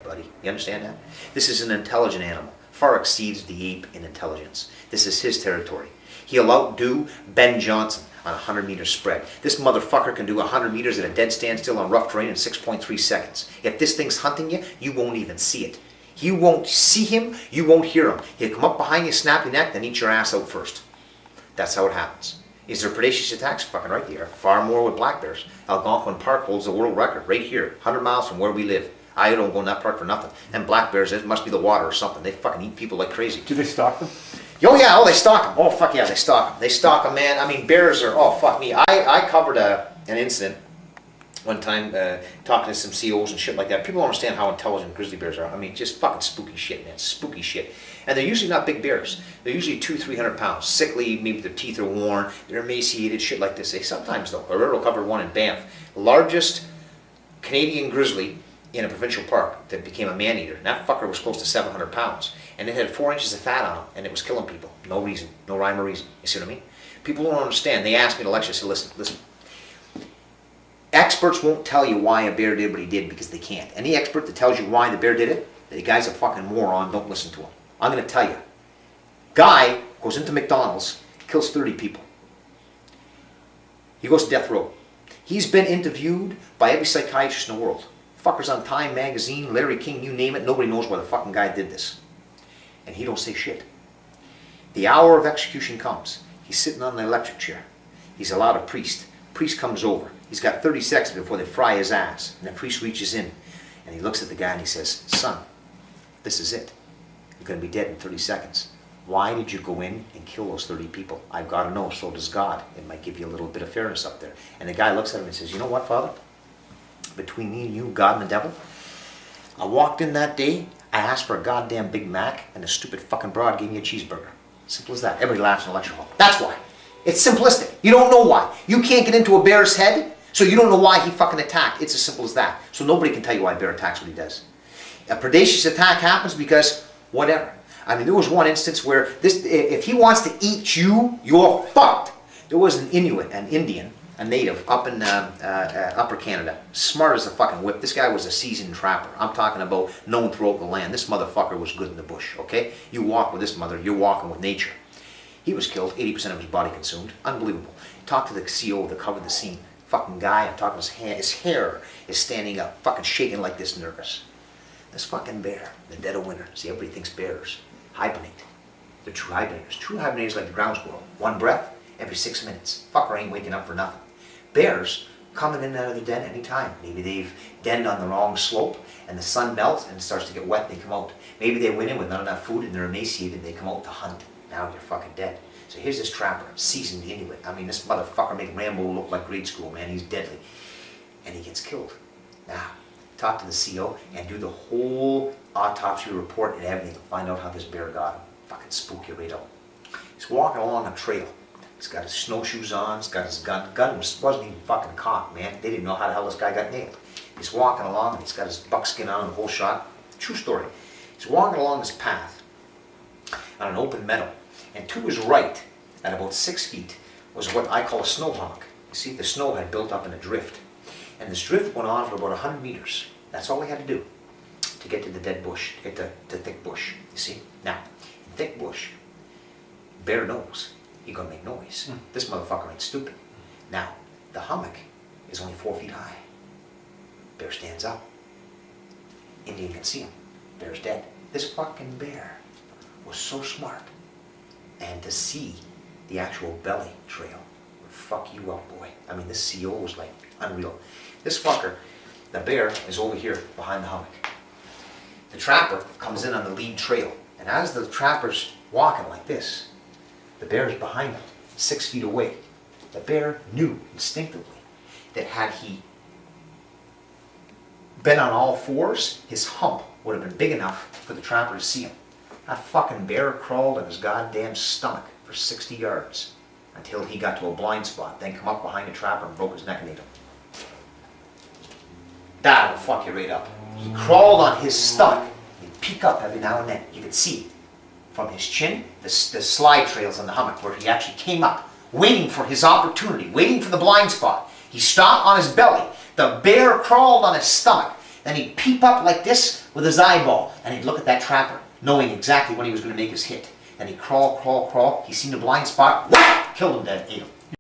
buddy. You understand that? This is an intelligent animal. Far exceeds the ape in intelligence. This is his territory. He'll outdo Ben Johnson on a 100-meter spread. This motherfucker can do 100 meters at a dead standstill on rough terrain in 6.3 seconds. If this thing's hunting you, you won't even see it. You won't see him, you won't hear him. He'll come up behind you, snap your neck, then eat your ass out first. That's how it happens. Is there predaceous attacks? Fucking right there. Far more with black bears. Algonquin Park holds the world record right here, 100 miles from where we live. I don't go in that park for nothing. And black bears, it must be the water or something. They fucking eat people like crazy. Do they stalk them? Oh yeah, they stalk them. Oh fuck yeah, they stalk them. They stalk them, man. I mean, bears are, oh fuck me. I covered an incident one time talking to some COs and shit like that. People don't understand how intelligent grizzly bears are. I mean, just fucking spooky shit, man. Spooky shit. And they're usually not big bears. They're usually 200-300 pounds. Sickly, maybe their teeth are worn. They're emaciated, shit like this. They sometimes, though. I will cover one in Banff. Largest Canadian grizzly in a provincial park that became a man-eater. And that fucker was close to 700 pounds. And it had 4 inches of fat on it, and it was killing people. No reason. No rhyme or reason. You see what I mean? People don't understand. They asked me to lecture. I said, listen. Experts won't tell you why a bear did what he did because they can't. Any expert that tells you why the bear did it, the guy's a fucking moron. Don't listen to him. I'm going to tell you. Guy goes into McDonald's, kills 30 people. He goes to death row. He's been interviewed by every psychiatrist in the world. Fuckers on Time magazine, Larry King, you name it. Nobody knows why the fucking guy did this. And he don't say shit. The hour of execution comes. He's sitting on the electric chair. He's allowed a priest. Priest comes over. He's got 30 seconds before they fry his ass. And the priest reaches in and he looks at the guy and he says, son, this is it. You're going to be dead in 30 seconds. Why did you go in and kill those 30 people? I've got to know, so does God. It might give you a little bit of fairness up there. And the guy looks at him and says, you know what, Father? Between me and you, God and the devil, I walked in that day, I asked for a goddamn Big Mac, and the stupid fucking broad gave me a cheeseburger. Simple as that. Everybody laughs in the lecture hall. That's why. It's simplistic. You don't know why. You can't get into a bear's head, so you don't know why he fucking attacked. It's as simple as that. So nobody can tell you why a bear attacks what he does. A predaceous attack happens because whatever. I mean, there was one instance where if he wants to eat you, you're fucked. There was an Inuit, an Indian, a native up in Upper Canada, smart as a fucking whip. This guy was a seasoned trapper. I'm talking about known throughout the land. This motherfucker was good in the bush, okay? You walk with this mother, you're walking with nature. He was killed, 80% of his body consumed. Unbelievable. Talk to the CO that covered the scene. Fucking guy, I'm talking his hair is standing up, fucking shaking like this, nervous. This fucking bear, in the dead of winter, see, everybody thinks bears hibernate. They're true hibernators. True hibernators like the ground squirrel. One breath, every 6 minutes. Fucker ain't waking up for nothing. Bears coming in and out of the den anytime. Maybe they've denned on the wrong slope and the sun melts and it starts to get wet and they come out. Maybe they went in with not enough food and they're emaciated and they come out to hunt. Now you're fucking dead. So here's this trapper, seasoned Inuit. I mean, this motherfucker made Rambo look like grade school, man. He's deadly. And he gets killed. Now, talk to the CO and do the whole autopsy report and everything to find out how this bear got him. Fucking spook you right out. He's walking along a trail. He's got his snowshoes on, he's got his gun. Gun wasn't even fucking cocked, man. They didn't know how the hell this guy got nailed. He's walking along and he's got his buckskin on and the whole shot. True story. He's walking along this path on an open meadow. And to his right, at about 6 feet, was what I call a snow hummock. You see, the snow had built up in a drift. And this drift went on for about 100 meters. That's all he had to do to get to the dead bush, to get to thick bush, you see. Now, in thick bush, bear knows he's gonna make noise. This motherfucker ain't stupid. Now, the hummock is only 4 feet high. Bear stands up. Indian can see him. Bear's dead. This fucking bear was so smart. And to see the actual belly trail would fuck you up, boy. I mean, this CO was like unreal. This fucker, the bear, is over here behind the hummock. The trapper comes in on the lead trail. And as the trapper's walking like this, the bear is behind him, 6 feet away. The bear knew instinctively that had he been on all fours, his hump would have been big enough for the trapper to see him. That fucking bear crawled on his goddamn stomach for 60 yards until he got to a blind spot, then come up behind the trapper and broke his neck and ate him. That'll fuck you right up. He crawled on his stomach. He'd peek up every now and then. You could see from his chin the slide trails on the hummock where he actually came up, waiting for his opportunity, waiting for the blind spot. He stopped on his belly. The bear crawled on his stomach. Then he'd peep up like this with his eyeball, and he'd look at that trapper, knowing exactly when he was going to make his hit. Then he'd crawl, crawl, crawl. He seen the blind spot, whack! Killed him dead, ate him.